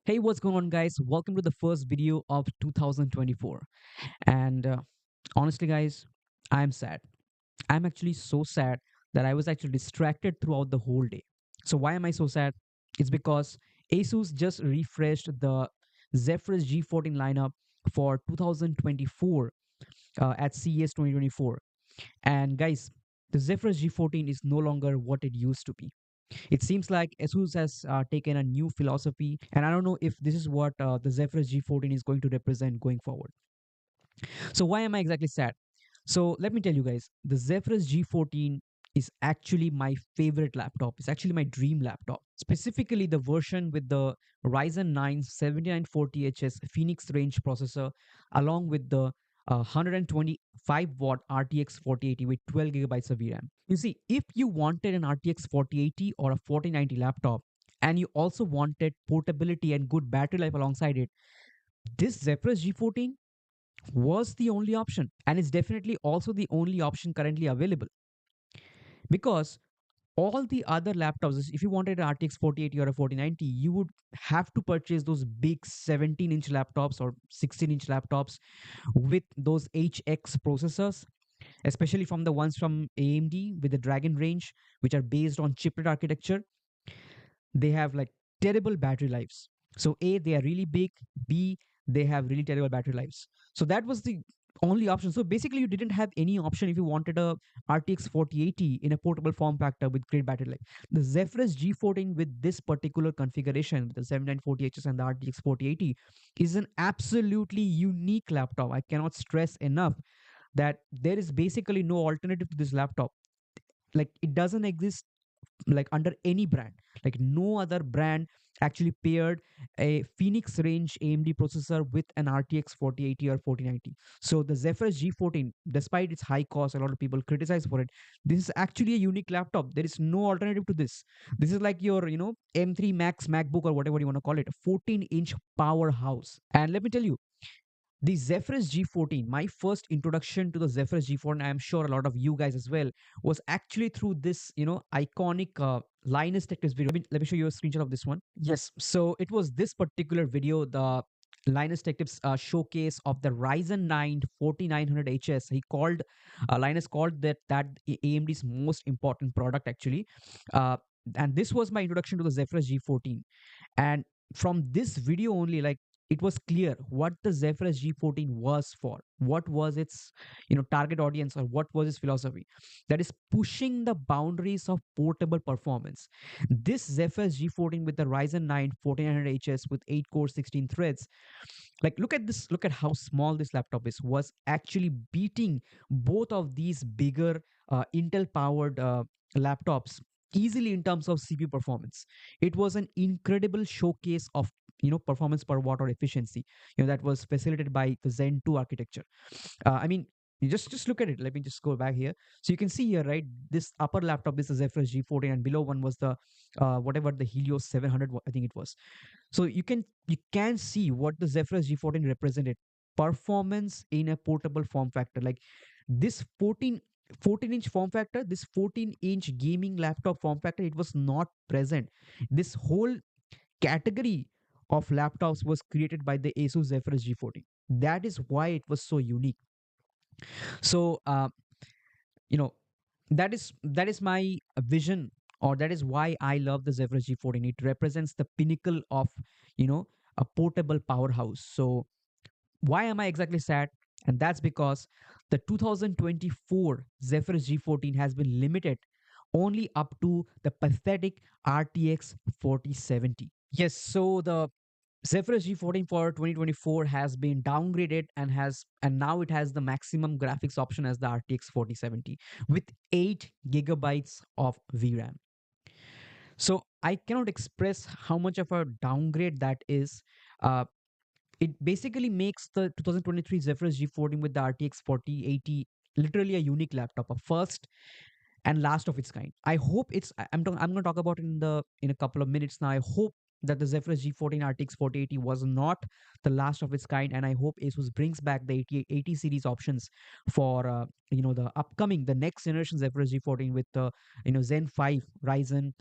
Hey, what's going on, guys? Welcome to the first video of 2024. And honestly, guys, I'm sad. I'm actually so sad that I was actually distracted throughout the whole day. So, why am I so sad? It's because Asus just refreshed the Zephyrus G14 lineup for 2024 at CES 2024. And, guys, the Zephyrus G14 is no longer what it used to be. It seems like Asus has taken a new philosophy, and I don't know if this is what the Zephyrus G14 is going to represent going forward. So, why am I exactly sad? So, let me tell you guys, the Zephyrus G14 is actually my favorite laptop. It's actually my dream laptop. Specifically, the version with the Ryzen 9 7940HS Phoenix range processor, along with the 125-watt RTX 4080 with 12 gigabytes of VRAM. You see, if you wanted an RTX 4080 or a 4090 laptop, and you also wanted portability and good battery life alongside it, this Zephyrus G14 was the only option, and it's definitely also the only option currently available, because all the other laptops, if you wanted an RTX 4080 or a 4090, you would have to purchase those big 17-inch laptops or 16-inch laptops with those HX processors, especially from the ones from AMD with the Dragon range, which are based on chiplet architecture. They have like terrible battery lives. So A, they are really big. B, they have really terrible battery lives. So that was the only option. So basically, you didn't have any option if you wanted a RTX 4080 in a portable form factor with great battery life. The Zephyrus G14 with this particular configuration, with the 7940HS and the RTX 4080, is an absolutely unique laptop. I cannot stress enough that there is basically no alternative to this laptop. Like, it doesn't exist like under any brand. Like, no other brand actually paired a Phoenix range AMD processor with an RTX 4080 or 4090. So the Zephyrus G14, despite its high cost, a lot of people criticize for it. This is actually a unique laptop. There is no alternative to this. This is like your, M3 Max MacBook or whatever you want to call it, a 14-inch powerhouse. And let me tell you, the Zephyrus G14, my first introduction to the Zephyrus G14, I'm sure a lot of you guys as well, was actually through this, iconic Linus Tech Tips video. Let me show you a screenshot of this one. Yes. So it was this particular video, the Linus Tech Tips showcase of the Ryzen 9 4900HS. Linus called that AMD's most important product actually. Uh, and this was my introduction to the Zephyrus G14. And from this video only, like, it was clear what the Zephyrus G14 was for. What was its, target audience, or what was its philosophy? That is pushing the boundaries of portable performance. This Zephyrus G14 with the Ryzen 9 4900HS with 8 core 16 threads, like, look at this, look at how small this laptop is, was actually beating both of these bigger Intel powered laptops easily in terms of CPU performance. It was an incredible showcase of, performance per watt or efficiency, that was facilitated by the Zen 2 architecture. I mean, you just look at it. Let me just go back here. So you can see here, right? This upper laptop is the Zephyrus G14, and below one was the whatever, the Helios 700, I think it was. So you can see what the Zephyrus G14 represented. Performance in a portable form factor. Like, this 14-inch form factor, this 14-inch gaming laptop form factor, it was not present. This whole category of laptops was created by the Asus Zephyrus G14. That is why it was so unique. So you know that is my vision, or that is why I love the Zephyrus G14. It represents the pinnacle of, a portable powerhouse. So why am I exactly sad? And that's because the 2024 Zephyrus G14 has been limited only up to the pathetic RTX 4070. Yes, so the Zephyrus G14 for 2024 has been downgraded, and now it has the maximum graphics option as the RTX 4070 with 8 gigabytes of VRAM. So I cannot express how much of a downgrade that is. Uh, it basically makes the 2023 Zephyrus G14 with the RTX 4080 literally a unique laptop, a first and last of its kind. I hope it's. I'm going to talk about it in a couple of minutes now. I hope that the Zephyrus G14 RTX 4080 was not the last of its kind, and I hope Asus brings back the 80 series options for the next generation Zephyrus G14 with the Zen 5 Ryzen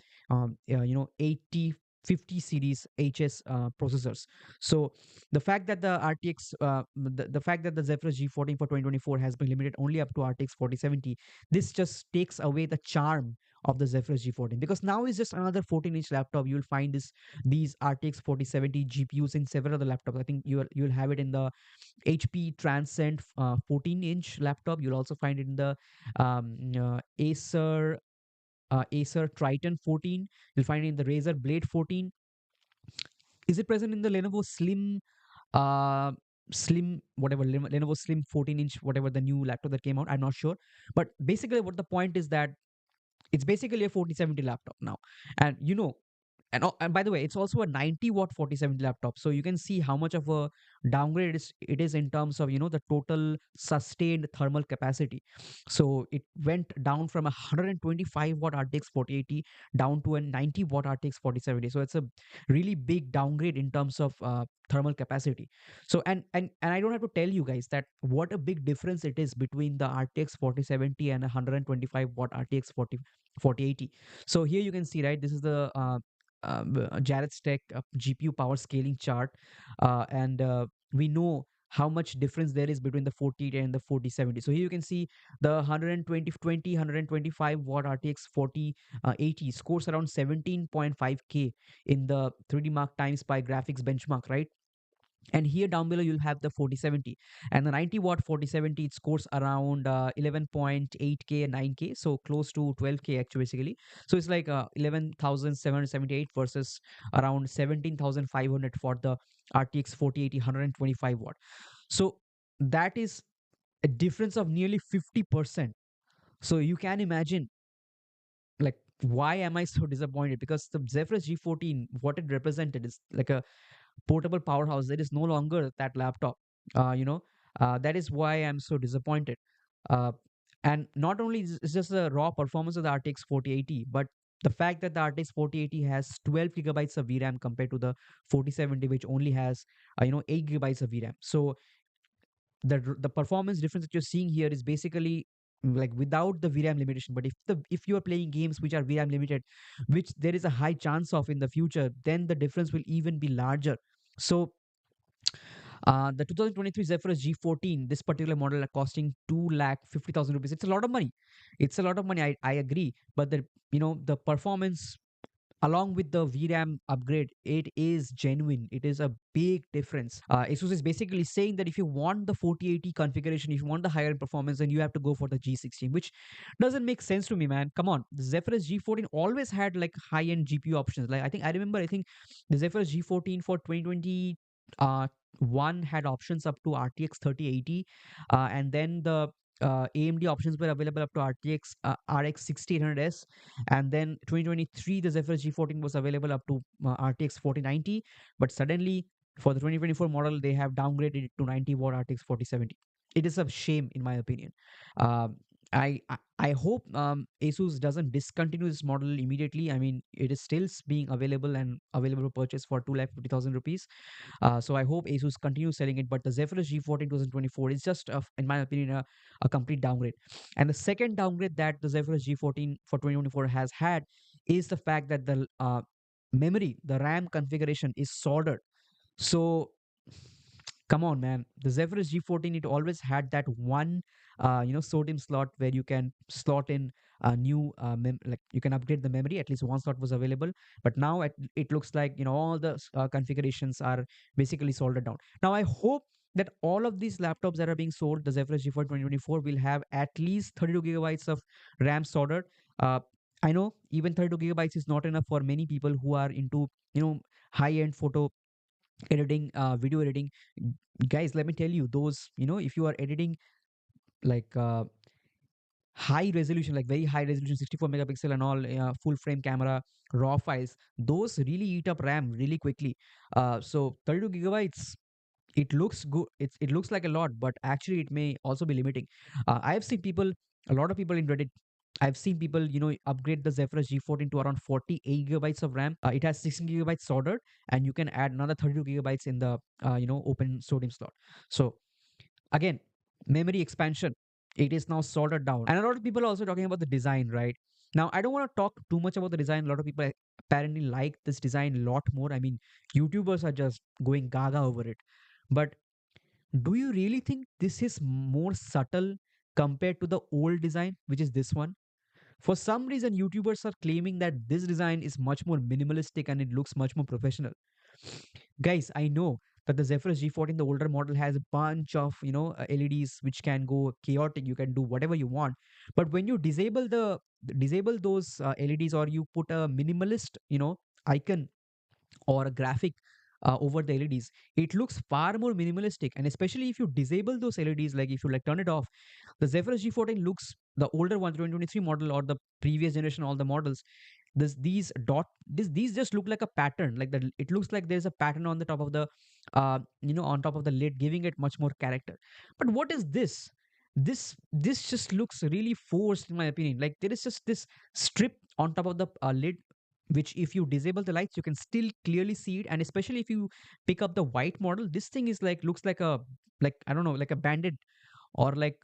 80 50 series HS processors. So the fact that the fact that the Zephyrus G14 for 2024 has been limited only up to RTX 4070, this just takes away the charm of the Zephyrus G14, because now it's just another 14-inch laptop. You'll find these RTX 4070 GPUs in several other laptops. I think you'll have it in the HP Transcend 14-inch laptop. You'll also find it in the Acer Triton 14. You'll find it in the Razer Blade 14. Is it present in the Lenovo uh, Slim, whatever, Lenovo Slim 14-inch, whatever the new laptop that came out? I'm not sure. But basically, what the point is that it's basically a 4070 laptop now. And and by the way, it's also a 90-watt 4070 laptop. So you can see how much of a downgrade it is in terms of the total sustained thermal capacity. So it went down from a 125-watt RTX 4080 down to a 90-watt RTX 4070. So it's a really big downgrade in terms of thermal capacity. So and I don't have to tell you guys that what a big difference it is between the RTX 4070 and a 125-watt RTX 4080. So here you can see, right, this is the Jared's Tech GPU power scaling chart, and we know how much difference there is between the 4080 and the 4070. So here you can see the 125 watt RTX 4080 scores around 17.5K in the 3D Mark Time Spy graphics benchmark, right? And here down below you'll have the 4070, and the 90-watt 4070, it scores around 11.8K and 9K, so close to 12K actually, basically. So it's like 11,778 versus around 17,500 for the RTX 4080 125-watt. So that is a difference of nearly 50%. So you can imagine, like, why am I so disappointed? Because the Zephyrus G14, what it represented is like a portable powerhouse. There is no longer that laptop. That is why I'm so disappointed. Uh, and not only is it's just the raw performance of the RTX 4080, but the fact that the RTX 4080 has 12 gigabytes of VRAM compared to the 4070, which only has 8 gigabytes of VRAM. So the performance difference that you're seeing here is basically like without the VRAM limitation. But if you are playing games which are VRAM limited, which there is a high chance of in the future, then the difference will even be larger. So the 2023 Zephyrus G14, this particular model are costing 2,50,000 rupees. It's a lot of money. It's a lot of money. I agree, but the performance along with the VRAM upgrade, it is genuine. It is a big difference. Asus is basically saying that if you want the 4080 configuration, if you want the higher end performance, then you have to go for the G16, which doesn't make sense to me, man. Come on, the Zephyrus G14 always had like high end GPU options. Like I think the Zephyrus G14 for 2020 one had options up to RTX 3080, and then the AMD options were available up to RX 6800S, and then 2023 the Zephyrus G14 was available up to RTX 4090, but suddenly for the 2024 model they have downgraded it to 90-watt RTX 4070. It is a shame in my opinion. um, I hope Asus doesn't discontinue this model immediately. I mean, it is still being available and available to purchase for 2,50,000 rupees. So I hope Asus continues selling it. But the Zephyrus G14 2024 is just, in my opinion, a complete downgrade. And the second downgrade that the Zephyrus G14 for 2024 has had is the fact that the memory, the RAM configuration is soldered. So come on, man. The Zephyrus G14, it always had that one, sodium slot where you can slot in a new, like you can upgrade the memory. At least one slot was available. But now it looks like, all the configurations are basically soldered down. Now, I hope that all of these laptops that are being sold, the Zephyrus G4 2024, will have at least 32 gigabytes of RAM soldered. Uh, I know even 32 gigabytes is not enough for many people who are into, high end photo editing, video editing. Guys, let me tell you, those, if you are editing like high resolution, like very high resolution, 64 megapixel and all, full frame camera, raw files, those really eat up RAM really quickly. So 32 gigabytes, it looks good, it looks like a lot, but actually it may also be limiting. I have seen people, a lot of people in Reddit, I've seen people, upgrade the Zephyrus G14 to around 48 gigabytes of RAM. It has 16 gigabytes soldered, and you can add another 32 gigabytes in the open sodium slot. So again, memory expansion, it is now soldered down. And a lot of people are also talking about the design, right? Now, I don't want to talk too much about the design. A lot of people apparently like this design a lot more. I mean, YouTubers are just going gaga over it. But do you really think this is more subtle compared to the old design, which is this one? For some reason, YouTubers are claiming that this design is much more minimalistic and it looks much more professional. Guys, I know that the Zephyrus G14, the older model, has a bunch of LEDs which can go chaotic. You can do whatever you want. But when you disable those LEDs, or you put a minimalist icon or a graphic over the LEDs, it looks far more minimalistic. And especially if you disable those LEDs, like if you like turn it off, the Zephyrus G14 looks, the older one, 2023 model, or the previous generation, all the models, these just look like a pattern. Like that, it looks like there's a pattern on the top of the on top of the lid, giving it much more character. But what is this? This just looks really forced, in my opinion. Like there is just this strip on top of the lid, which if you disable the lights, you can still clearly see it. And especially if you pick up the white model, this thing is like, looks like a, like, I don't know, like a bandit, or like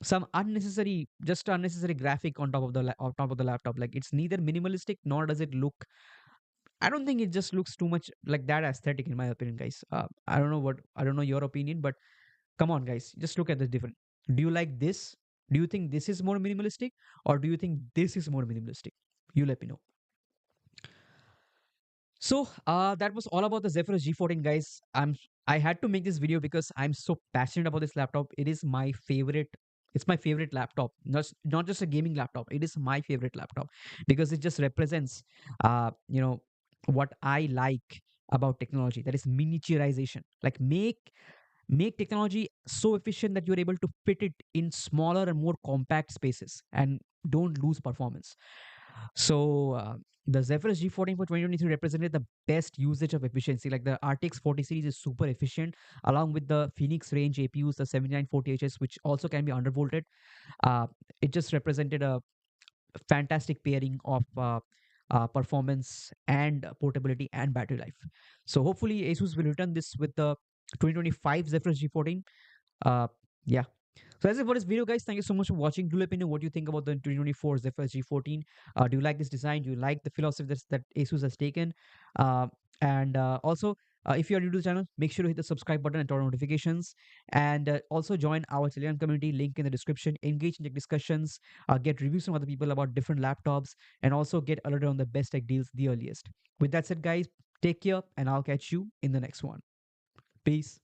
some unnecessary, just unnecessary graphic on top of the on top of the laptop. Like it's neither minimalistic nor does it look, I don't think it just looks too much like that aesthetic, in my opinion, guys. I don't know your opinion, but come on, guys, just look at this different. Do you like this? Do you think this is more minimalistic, or do you think this is more minimalistic? You let me know. So that was all about the Zephyrus G14, guys. I had to make this video because I'm so passionate about this laptop. It is my favorite. It's my favorite laptop. Not just a gaming laptop. It is my favorite laptop because it just represents, what I like about technology. That is miniaturization. Like make technology so efficient that you're able to fit it in smaller and more compact spaces and don't lose performance. So the Zephyrus G14 for 2023 represented the best usage of efficiency. Like the RTX 40 series is super efficient, along with the Phoenix range APUs, the 7940HS, which also can be undervolted. Uh, it just represented a fantastic pairing of performance and portability and battery life. So hopefully Asus will return this with the 2025 Zephyrus G14. Uh, yeah, so that's it for this video, guys. Thank you so much for watching. Do let me know what you think about the 2024 Zephyrus G14. Do you like this design? Do you like the philosophy that Asus has taken? And also, if you are new to the channel, make sure to hit the subscribe button and turn on notifications. And also join our Telegram community, link in the description. Engage in tech discussions, get reviews from other people about different laptops, and also get alerted on the best tech deals the earliest. With that said, guys, take care, and I'll catch you in the next one. Peace.